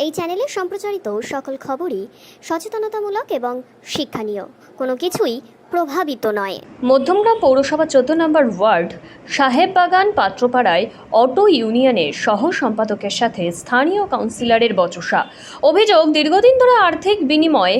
এই চ্যানেলে সম্প্রচারিত সকল খবরই সচেতনতামূলক এবং শিক্ষণীয়, কোনো কিছুই প্রভাবিত নয়। মধ্যমগ্রাম পৌরসভা 14 নম্বর ওয়ার্ড সাহেববাগান পাত্রপাড়ায় অটো ইউনিয়নের সহ সম্পাদকের সাথে স্থানীয় কাউন্সিলরের বচসা। অভিযোগ, দীর্ঘদিন ধরে আর্থিক বিনিময়ে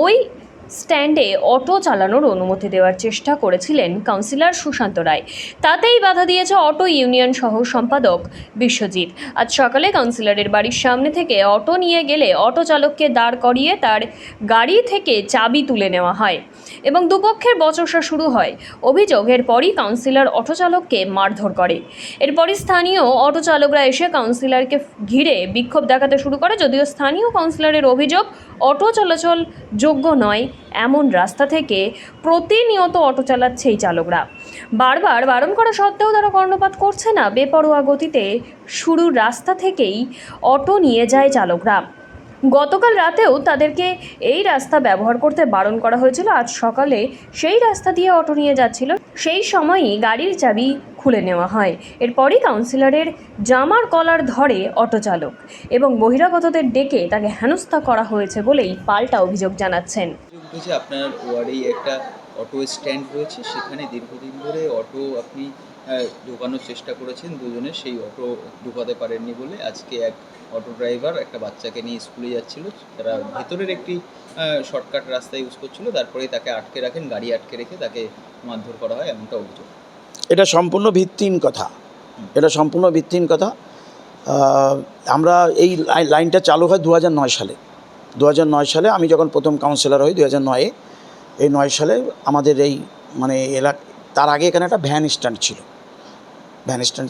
ওই স্ট্যান্ডে অটো চালানোর অনুমতি দেওয়ার চেষ্টা করেছিলেন কাউন্সিলর সুশান্ত রায়। তাতেই বাধা দিয়েছে অটো ইউনিয়ন সহ সম্পাদক বিশ্বজিৎ। আজ সকালে কাউন্সিলরের বাড়ির সামনে থেকে অটো নিয়ে গেলে অটো চালককে দাঁড় করিয়ে তার গাড়ি থেকে চাবি তুলে নেওয়া হয় এবং দুপক্ষের বচসা শুরু হয়। অভিযোগ, এরপরই কাউন্সিলর অটো চালককে মারধর করে। এরপরই স্থানীয় অটো চালকরা এসে কাউন্সিলরকে ঘিরে বিক্ষোভ দেখাতে শুরু করে। যদিও স্থানীয় কাউন্সিলরের অভিযোগ, অটো চলাচল যোগ্য নয় এমন রাস্তা থেকে প্রতিনিয়ত অটো চালাচ্ছে এই চালকরা। বারবার বারণ করা সত্ত্বেও তারা কর্ণপাত করছে না। বেপরোয়া গতিতে শুরুর রাস্তা থেকেই অটো নিয়ে যায় চালকরা। গতকাল রাতেও তাদেরকে এই রাস্তা ব্যবহার করতে বারণ করা হয়েছিল। আজ সকালে সেই রাস্তা দিয়ে অটো নিয়ে যাচ্ছিল, সেই সময়ই গাড়ির চাবি খুলে নেওয়া হয়। এরপরই কাউন্সিলরের জামার কলার ধরে অটো চালক এবং বহিরাগতদের ডেকে তাকে হেনস্থা করা হয়েছে বলেই পাল্টা অভিযোগ জানাচ্ছেন। আপনার ওয়ার্ডেই একটা অটো স্ট্যান্ড রয়েছে, সেখানে দীর্ঘদিন ধরে অটো আপনি ঢোকানোর চেষ্টা করেছেন, দুজনে সেই অটো ঢোকাতে পারেননি বলে আজকে এক অটো ড্রাইভার একটা বাচ্চাকে নিয়ে স্কুলে যাচ্ছিল, তারা ভেতরের একটি শর্টকাট রাস্তা ইউজ করছিল, তারপরে তাকে আটকে রাখেন, গাড়ি আটকে রেখে তাকে মারধর করা হয়, এমনটা অভিযোগ। এটা সম্পূর্ণ ভিত্তিহীন কথা। আমরা এই লাইনটা চালু হয় 2009 সালে। 2009 সালে আমি যখন প্রথম কাউন্সিলর হই 2009-এ, এই 9 সালে আমাদের এই এলাকা, তার আগে এখানে একটা ভ্যান স্ট্যান্ড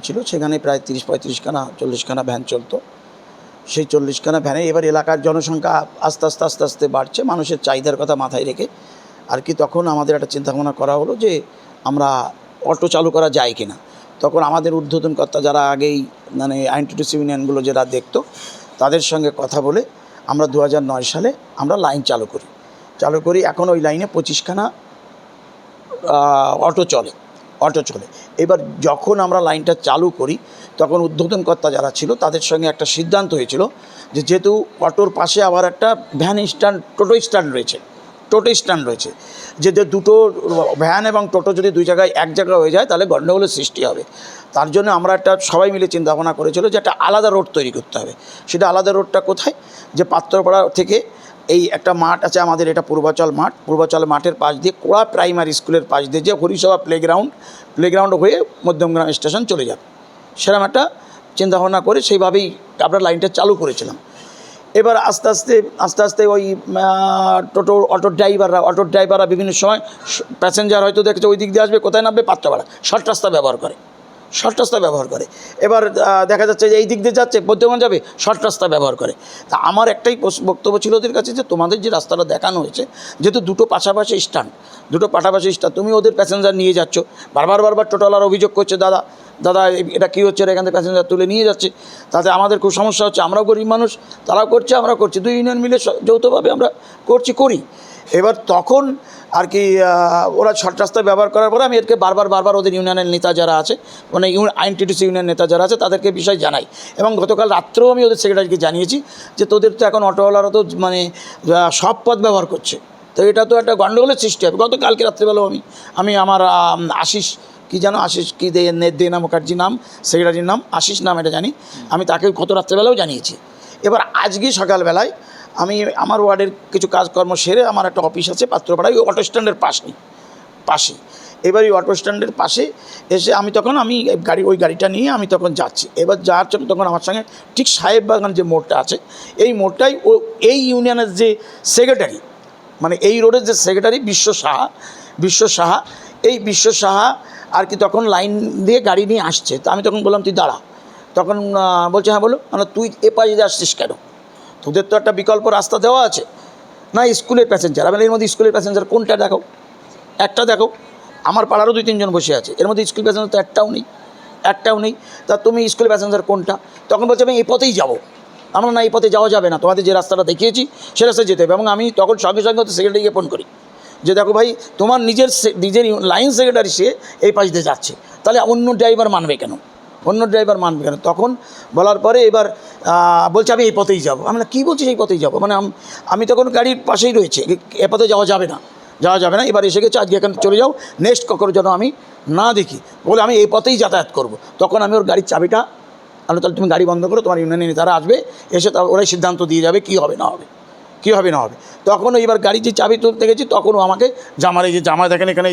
ছিল, সেখানে প্রায় 30-35খানা 40খানা ভ্যান চলতো। সেই 40খানা ভ্যানে এবার এলাকার জনসংখ্যা আস্তে আস্তে বাড়ছে, মানুষের চাহিদার কথা মাথায় রেখে আর কি তখন আমাদের একটা চিন্তাভাবনা করা হলো যে আমরা অটো চালু করা যায় কিনা। তখন আমাদের ঊর্ধ্বতন কর্তা যারা আগেই আইনটিটিউসি ইউনিয়নগুলো যারা দেখতো, তাদের সঙ্গে কথা বলে আমরা 2009 সালে আমরা লাইন চালু করি। এখন ওই লাইনে 25খানা অটো চলে। এবার যখন আমরা লাইনটা চালু করি, তখন ঊর্ধ্বতন কর্তা যারা ছিল তাদের সঙ্গে একটা সিদ্ধান্ত হয়েছিল যে যেহেতু অটোর পাশে আবার একটা টোটো স্ট্যান্ড রয়েছে, যে দুটো ভ্যান এবং টোটো যদি এক জায়গায় হয়ে যায় তাহলে গণ্ডগোলের সৃষ্টি হবে। তার জন্য আমরা সবাই মিলে চিন্তা ভাবনা করেছিল যে একটা আলাদা রোড তৈরি করতে হবে। সেটা আলাদা রোডটা কোথায়, যে পাত্রপাড়া থেকে এই একটা মাঠ আছে আমাদের, এটা পূর্বাচল মাঠের পাশ দিয়ে কোড়া প্রাইমারি স্কুলের পাশ দিয়ে যে হরিসভা প্লেগ্রাউন্ড হয়ে মধ্যমগ্রাম স্টেশন চলে যাবে, সেরকম একটা চিন্তাভাবনা করে সেইভাবেই আমরা লাইনটা চালু করেছিলাম। এবার আস্তে আস্তে ওই অটো ড্রাইভাররা বিভিন্ন সময় প্যাসেঞ্জার হয়তো দেখছে ওই দিক দিয়ে আসবে, কোথায় নামবে, পাত্রপাড়া শর্ট রাস্তা ব্যবহার করে। এবার দেখা যাচ্ছে যে এই দিক দিয়ে যাচ্ছে, মধ্যমগ্রাম যাবে, শর্ট রাস্তা ব্যবহার করে। তা আমার একটাই বক্তব্য ছিল ওদের কাছে যে তোমাদের যে রাস্তাটা দেখানো হয়েছে, যেহেতু দুটো পাশাপাশি স্ট্যান্ড, তুমি ওদের প্যাসেঞ্জার নিয়ে যাচ্ছ, বারবার টোটোওয়ালার অভিযোগ করছে, দাদা এটা কী হচ্ছে, এখান থেকে প্যাসেঞ্জার তুলে নিয়ে যাচ্ছে, তাতে আমাদের খুব সমস্যা হচ্ছে, আমরাও গরিব মানুষ, তারাও করছে, আমরাও করছি, দুই ইউনিয়ন মিলে যৌথভাবে আমরা করি। এবার তখন আর কি ওরা শর্ট রাস্তা ব্যবহার করার পরে আমি এরকে বারবার ওদের ইউনিয়নের নেতা যারা আছে, আইনটিটিউসি ইউনিয়ন নেতা যারা আছে তাদেরকে বিষয় জানাই, এবং গতকাল রাত্রেও আমি ওদের সেক্রেটারিকে জানিয়েছি যে তোদের তো এখন অটোওয়ালারা তো সব পথ ব্যবহার করছে, তো এটা তো একটা গণ্ডগোলের সৃষ্টি হবে। গতকালকে রাত্রেবেলাও আমি আমার আশিস দেনা মুখার্জি নাম, সেক্রেটারির নাম আশিস নাম, এটা জানি, আমি তাকে গত রাত্রেবেলাও জানিয়েছি। এবার আজকে সকালবেলায় আমি আমার ওয়ার্ডের কিছু কাজকর্ম সেরে আমার একটা অফিস আছে পাত্রপাড়ায়, ওই অটো স্ট্যান্ডের পাশে। এবার ওই অটো স্ট্যান্ডের পাশে এসে আমি ওই গাড়িটা নিয়ে আমি তখন যাচ্ছি। এবার যাওয়ার জন্য তখন আমার সঙ্গে ঠিক সাহেববাগান যে মোড়টা আছে, এই মোড়টাই এই ইউনিয়নের যে সেক্রেটারি, এই রোডের যে সেক্রেটারি বিশ্ব সাহা আর কি তখন লাইন দিয়ে গাড়ি নিয়ে আসছে। তা আমি তখন বললাম তুই দাঁড়া, তখন বলছে হ্যাঁ বলো, তুই এ পাশে দিয়ে আসছিস কেন, তোদের তো একটা বিকল্প রাস্তা দেওয়া আছে না, স্কুলের প্যাসেঞ্জার। এর মধ্যে স্কুলের প্যাসেঞ্জার কোনটা একটা দেখো, আমার পাড়ারও 2-3 জন বসে আছে, এর মধ্যে স্কুল প্যাসেঞ্জার তো একটাও নেই, তা তুমি স্কুলের প্যাসেঞ্জার কোনটা? তখন বলছে আমি এই পথেই যাবো। আমরা না, এই পথে যাওয়া যাবে না, তোমাদের যে রাস্তাটা দেখিয়েছি সে রাস্তায় যেতে হবে। এবং আমি তখন সঙ্গে সেক্রেটারিকে ফোন করি যে দেখো ভাই, তোমার নিজের লাইন সেক্রেটারি সে এই পাশ দিয়ে যাচ্ছে, তাহলে অন্য ড্রাইভার মানবে কেন? অন্য ড্রাইভার মানবে কেন? তখন বলার পরে এবার বলছে আমি এই পথেই যাবো। আমরা কী বলছিস এই পথেই যাবো? মানে আমি তখন গাড়ির পাশেই রয়েছে, এ পথে যাওয়া যাবে না, এবার এসে গেছে, আজকে এখানে চলে যাও, নেক্সট কখনো যেন আমি না দেখি, বলে আমি এই পথেই যাতায়াত করব। তখন আমি ওর গাড়ির চাবিটা আলো, তাহলে তুমি গাড়ি বন্ধ করো, তোমার ইউনিয়নের নেতারা আসবে, এসে ওরাই সিদ্ধান্ত দিয়ে যাবে কী হবে না হবে। তখন এবার গাড়ির যে চাবি তুলতে গেছি, তখনও আমাকে জামা দেখেন এখানে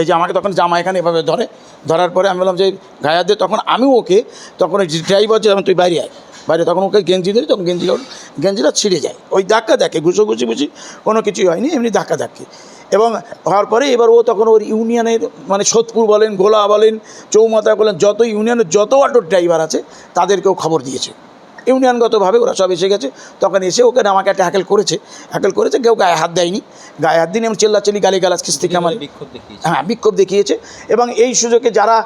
এই যে আমাকে তখন জামা এখানে এভাবে ধরার পরে আমি বললাম যে গায়ে দিয়ে, তখন আমি ওকে তখন ওই ড্রাইভার যে তুই বাইরে আয়, তখন ওকে গেঞ্জি ধরি, তখন গেঞ্জিটা ছিঁড়ে যায়, ওই ধাক্কা দেখে ঘুষি কোনো কিছুই হয়নি, এমনি ধাক্কা এবং হওয়ার পরে এবার ও তখন ওর ইউনিয়নের মানে সোদপুর বলেন, গোলা বলেন, চৌমাথা বলেন, যত ইউনিয়নের যত অটো ড্রাইভার আছে তাদেরকেও খবর দিয়েছে ইউনিয়নগতভাবে, ওরা সব এসে গেছে। তখন এসে ওখানে আমাকে একটা হ্যাকেল করেছে, কেউ গায়ে হাত দেয়নি, এমন চিল্লাচিল্লি গালিগালাজ কিস্তিকে আমার বিক্ষোভ দেখিয়েছে। এবং এই সুযোগে যারা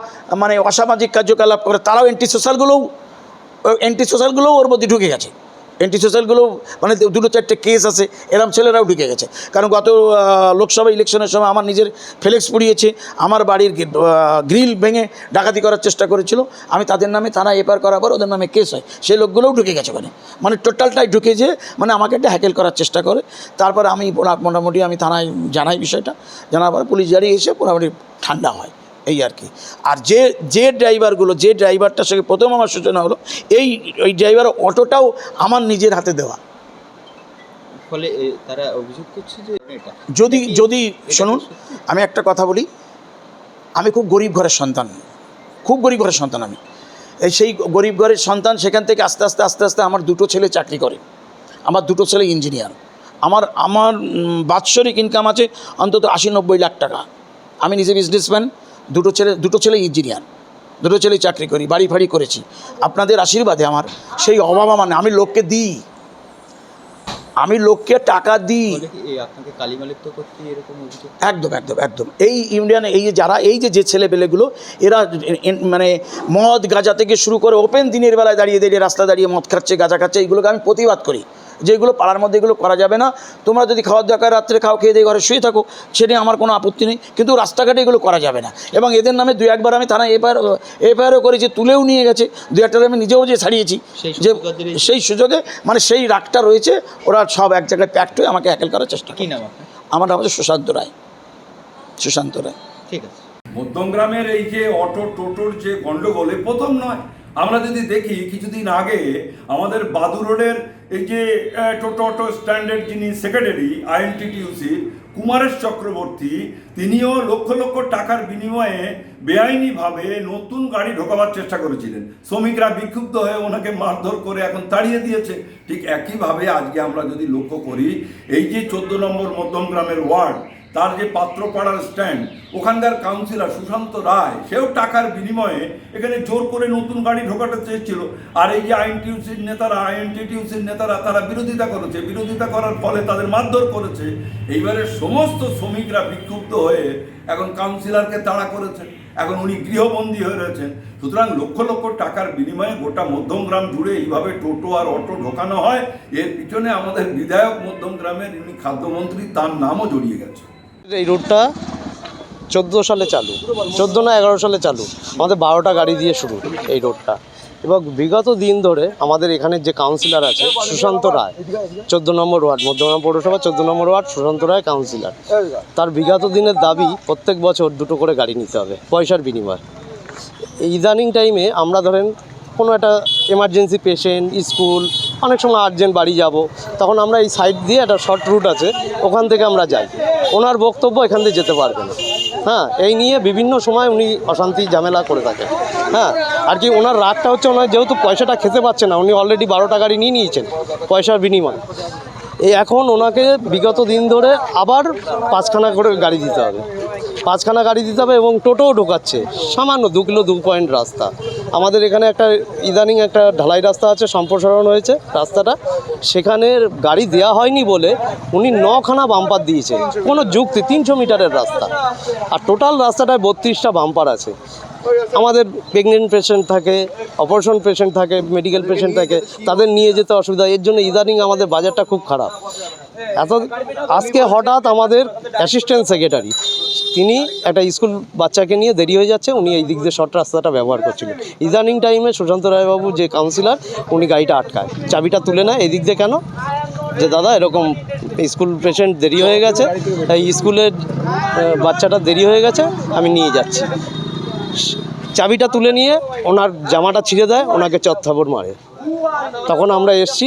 মানে অসামাজিক কার্যকলাপ করে তারাও অ্যান্টি সোশ্যালগুলোও ওর মধ্যে ঢুকে গেছে। অ্যান্টি সোশ্যালগুলো মানে 2-4টে কেস আছে, এরম ছেলেরাও ঢুকে গেছে। কারণ গত লোকসভা ইলেকশনের সময় আমার নিজের ফ্লেক্স পুড়িয়েছে, আমার বাড়ির গ্রিল ভেঙে ডাকাতি করার চেষ্টা করেছিল, আমি তাদের নামে থানা এফআইআর করার পর ওদের নামে কেস হয়, সেই লোকগুলোও ঢুকে গেছে মানে টোটালটাই ঢুকে যে মানে আমাকে একটা হ্যাকেল করার চেষ্টা করে। তারপরে আমি মোটামুটি আমি থানায় জানাই বিষয়টা, জানার পরে পুলিশ গাড়ি এসে মোটামুটি ঠান্ডা হয়, এই আর কি। আর যে ড্রাইভারটার সঙ্গে প্রথম আমার সূচনা হলো, ওই ড্রাইভার অটোটাও আমার নিজের হাতে দেওয়া। ফলে তারা অভিযোগ করছে যে যদি শুনুন, আমি একটা কথা বলি, আমি খুব গরিব ঘরের সন্তান, আমি সেই গরিব ঘরের সন্তান। সেখান থেকে আস্তে আস্তে আমার 2টো ছেলে চাকরি করে, আমার 2টো ছেলে ইঞ্জিনিয়ার, আমার বাৎসরিক ইনকাম আছে অন্তত 80-90 লাখ টাকা। আমি নিজে বিজনেসম্যান, 2টো ছেলে ইঞ্জিনিয়ার, 2টো ছেলে চাকরি করি, বাড়ি ফাড়ি করেছি। আপনাদের আশীর্বাদে আমার সেই অভাব মানে আমি লোককে দিই, টাকা দিই। আপনাকে কালিমালিপ্ত করতে এরকম অভিযোগ? একদম এই ইউনিয়নে এই যে ছেলেপেলেগুলো, এরা মানে মদ গাঁজা থেকে শুরু করে ওপেন দিনের বেলায় দাঁড়িয়ে রাস্তা দাঁড়িয়ে মদ খাচ্ছে, গাঁজা খাচ্ছে, এইগুলোকে আমি প্রতিবাদ করি যে এগুলো পাড়ার মধ্যে এগুলো করা যাবে না। তোমরা যদি খাওয়ার দরকার রাত্রে খাও, খেয়ে দিয়ে ঘরে শুয়ে থাকো, সেটা আমার কোনো আপত্তি নেই, কিন্তু রাস্তাঘাটে এগুলো করা যাবে না। এবং এদের নামে 2-1বার আমি থানায় এফআইআরও করেছি, তুলেও নিয়ে গেছে, 2-1টা আমি নিজেও যে ছাড়িয়েছি, যে সেই সুযোগে মানে সেই রাগটা রয়েছে, ওরা সব এক জায়গায় প্যাক্ট হয়ে আমাকে হ্যাকেল করার চেষ্টা। কী নাম আপনার? আমার নাম হচ্ছে সুশান্ত রায়। ঠিক আছে। মধ্যমগ্রামের এই যে অটো টোটোর যে গন্ডগোলে প্রথম নয়, আমরা যদি দেখি কিছুদিন আগে আমাদের বাদু রোডের এই যে অটো স্ট্যান্ডের যিনি সেক্রেটারি আইএনটিটিউসির কুমারেশ চক্রবর্তী, তিনিও লক্ষ লক্ষ টাকার বিনিময়ে বেআইনিভাবে নতুন গাড়ি ঢোকাবার চেষ্টা করেছিলেন। শ্রমিকরা বিক্ষুব্ধ হয়ে ওনাকে মারধর করে এখন তাড়িয়ে দিয়েছে। ঠিক একইভাবে আজকে আমরা যদি লক্ষ্য করি, এই যে 14 নম্বর মধ্যমগ্রামের ওয়ার্ড, তার যে পাত্রপাড়ার স্ট্যান্ড, ওখানকার কাউন্সিলর সুশান্ত রায়, সেও টাকার বিনিময়ে এখানে জোর করে নতুন গাড়ি ঢোকাতে চেয়েছিল। আর এই যে আইএনটিটিউসির নেতারা তারা বিরোধিতা করার ফলে তাদের মারধর করেছে। এইবারে সমস্ত শ্রমিকরা বিক্ষুব্ধ হয়ে এখন কাউন্সিলরকে তাড়া করেছে, এখন উনি গৃহবন্দী হয়ে রয়েছেন। সুতরাং লক্ষ লক্ষ টাকার বিনিময়ে গোটা মধ্যমগ্রাম জুড়ে এইভাবে টোটো আর অটো ঢোকানো হয়, এর পিছনে আমাদের বিধায়ক মধ্যমগ্রামের ইনি খাদ্যমন্ত্রী, তার নামও জড়িয়ে গেছে। এই রুটটা 14 সালে চালু, 14 না 11 সালে চালু, আমাদের 12টা গাড়ি দিয়ে শুরু এই রোডটা। এবং বিগত দিন ধরে আমাদের এখানে যে কাউন্সিলর আছে সুশান্ত রায়, 14 নম্বর ওয়ার্ড, মধ্যমগ্রাম পৌরসভা 14 নম্বর ওয়ার্ড, সুশান্ত রায় কাউন্সিলর, তার বিগত দিনের দাবি প্রত্যেক বছর 2টো করে গাড়ি নিতে হবে পয়সার বিনিময়ে। ইদানিং টাইমে আমরা ধরেন কোনো একটা এমার্জেন্সি পেশেন্ট, স্কুল, অনেক সময় আর্জেন্ট বাড়ি যাব, তখন আমরা এই সাইড দিয়ে একটা শর্ট রুট আছে, ওখান থেকে আমরা যাই। ওনার বক্তব্য এখান দিয়ে যেতে পারবে না, এই নিয়ে বিভিন্ন সময় উনি অশান্তি ঝামেলা করে থাকেন। আর কি ওনার রাগটা হচ্ছে, ওনার যেহেতু পয়সাটা খেতে পাচ্ছে না, উনি অলরেডি 12টা গাড়ি নিয়ে নিয়েছেন পয়সার বিনিময়ে, এখন ওনাকে বিগত দিন ধরে আবার 5খানা করে গাড়ি দিতে হবে, 5খানা গাড়ি দিতে হবে। এবং টোটোও ঢোকাচ্ছে, সামান্য 2 কিলো 2 পয়েন্ট রাস্তা। আমাদের এখানে একটা ইদানিং একটা ঢালাই রাস্তা আছে, সম্প্রসারণ হয়েছে রাস্তাটা, সেখানে গাড়ি দেওয়া হয়নি বলে উনি 9খানা বাম্পার দিয়েছেন, কোনো যুক্তি, 300 মিটারের রাস্তা, আর টোটাল রাস্তাটায় 32টা বাম্পার আছে। আমাদের প্রেগনেন্ট পেশেন্ট থাকে, অপারেশন পেশেন্ট থাকে, মেডিকেল পেশেন্ট থাকে, তাদের নিয়ে যেতে অসুবিধা। এর জন্য ইদানিং আমাদের বাজারটা খুব খারাপ। আজকে হঠাৎ আমাদের অ্যাসিস্ট্যান্ট সেক্রেটারি তিনি একটা স্কুল বাচ্চাকে নিয়ে দেরি হয়ে যাচ্ছে, উনি এই দিক দিয়ে শর্ট রাস্তাটা ব্যবহার করছিলেন। ইদানিং টাইমে সুশান্ত রায়বাবু যে কাউন্সিলর, উনি গাড়িটা আটকায়, চাবিটা তুলে নেয়। এই দিক দিয়ে কেন, যে দাদা এরকম স্কুল পেশেন্ট দেরি হয়ে গেছে, এই স্কুলের বাচ্চাটা দেরি হয়ে গেছে, আমি নিয়ে যাচ্ছি। চাবিটা তুলে নিয়ে ওনার জামাটা ছিঁড়ে দেয়, ওনাকে চত্থাবর মারে। তখন আমরা এসছি,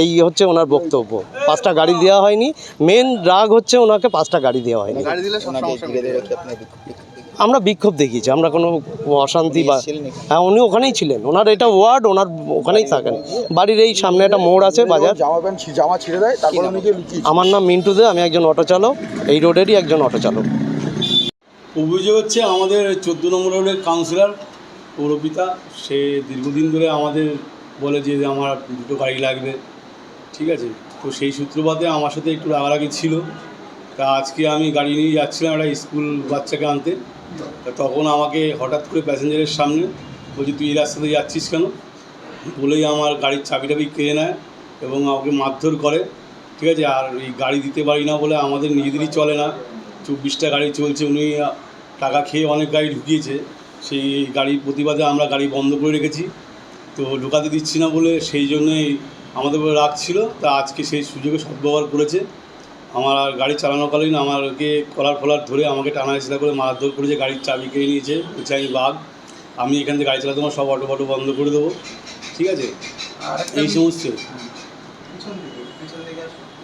এই হচ্ছে ওনার বক্তব্য। 5টা গাড়ি দেওয়া হয়নি, মেন রাগ হচ্ছে ওনাকে 5টা গাড়ি দেওয়া হয়নি। আমরা বিক্ষোভ দেখিয়েছি, আমরা কোনো অশান্তি বা হ্যাঁ, উনি ওখানেই ছিলেন, ওনার এটা ওয়ার্ড, ওনার ওখানেই থাকেন। বাড়ির এই সামনে একটা মোড় আছে, বাজার। জামা ছিঁড়ে দেয়, তারপর আমার নাম মিন্টু দে, আমি একজন অটো চালক, এই রোডেরই একজন অটো চালক। অভিযোগ হচ্ছে আমাদের 14 নম্বর রোডের কাউন্সিলর পৌরপিতা, সে দীর্ঘদিন ধরে আমাদের বলে যে আমার 2টো গাড়ি লাগবে, ঠিক আছে। তো সেই সূত্রপাতে আমার সাথে একটু রাগারাগি ছিল। তা আজকে আমি গাড়ি নিয়ে যাচ্ছিলাম একটা স্কুল বাচ্চাকে আনতে, তা তখন আমাকে হঠাৎ করে প্যাসেঞ্জারের সামনে বলছি, তুই এই রাস্তাতে যাচ্ছিস কেন বলেই আমার গাড়ির চাবি কেড়ে নেয় এবং আমাকে মারধর করে, ঠিক আছে। আর এই গাড়ি দিতে পারি না বলে আমাদের নিজেদেরই চলে না, 24টা গাড়ি চলছে, উনি টাকা খেয়ে অনেক গাড়ি ঢুকিয়েছে, সেই গাড়ির প্রতিবাদে আমরা গাড়ি বন্ধ করে রেখেছি। তো ঢোকাতে দিচ্ছি না বলে সেই জন্যই আমাদের উপরে রাগ ছিল। তা আজকে সেই সুযোগে সদ্ব্যবহার করেছে। আমার গাড়ি চালানোকালীন আমাকে কলার ফলার ধরে আমাকে টানা হেঁচড়া করে মারধর করেছে, গাড়ির চাবি কেড়ে নিয়েছে, বলছে আমি বাঘ, আমি এখান থেকে গাড়ি চালাতে সব অটো ফটো বন্ধ করে দেবো, ঠিক আছে। এই সমস্ত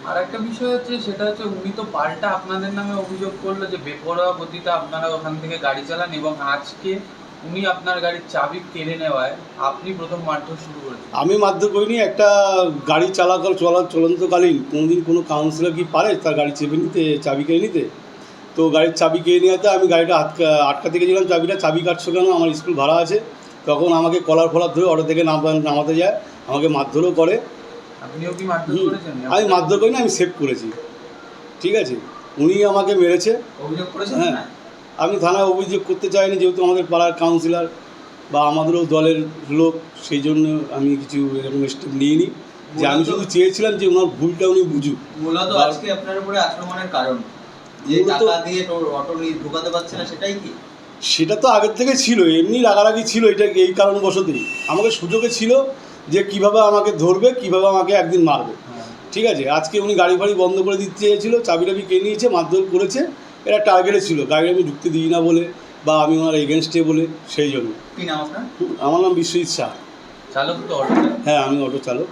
আর একটা বিষয় হচ্ছে, সেটা হচ্ছে উনি তো পাল্টা আপনাদের নামে অভিযোগ করলো যে বেপরোয়া গতিতে আপনারা ওখান থেকে গাড়ি চালান, এবং আজকে উনি আপনার গাড়ির চাবি কেড়ে নেওয়ায় আপনি প্রথম মারধর শুরু করেছেন। আমি মারধর করিনি। একটা গাড়ি চলন্তকালীন কোনোদিন কোনো কাউন্সিলর কি পারে তার গাড়ি চেপে নিতে, চাবি কেড়ে নিতে? তো গাড়ির চাবি কেড়ে নেওয়াতে আমি গাড়িটা আটকাতে গেছিলাম, চাবি কাটছো কেন, আমার স্কুল ভাড়া আছে। তখন আমাকে কলার ফলার ধরে অটো থেকে নামাতে যায়, আমাকে মারধরও করে। আপনিও কি মারধর করেছেন? আমি মারধর করিনি, আমি সেভ করেছি, ঠিক আছে। উনি আমাকে মেরেছে, অভিযোগ করেছেন? হ্যাঁ, আমি থানায় অভিযোগ করতে চাইনি, যেহেতু আমাদের পাড়ার কাউন্সিলর বা আমাদেরও দলের লোক, সেই জন্য আমি কিছু এরকম স্টেপ নিইনি। যে আমি শুধু চেয়েছিলাম যে ওনার ভুলটা উনি বুঝুক। মূলত আজকে আপনার উপরে আক্রমণের কারণ যে টাকা দিয়ে অটো নিয়ে ঢোকাতে পারছে না, সেটাই কি? সেটা তো আগের থেকে ছিল, এমনি রাগারাগি ছিল, এটা এই কারণবশতই আমাকে সুযোগে ছিল যে কিভাবে আমাকে ধরবে, কিভাবে আমাকে একদিন মারবে, ঠিক আছে। আজকে উনি গাড়ি ফাড়ি বন্ধ করে দিতে চেয়েছিল, চাবি টাবি কে নিয়েছে, মারধর করেছে, এটা টার্গেটে ছিল, গাড়ি আমি ঢুকতে দিই না বলে বা আমি ওনার এগেনস্টে বলে, সেই জন্য। কি নাম আপনার? আমার নাম বিশ্বজিৎ শাহ। চালক তো অটো? হ্যাঁ, আমি অটো চালক।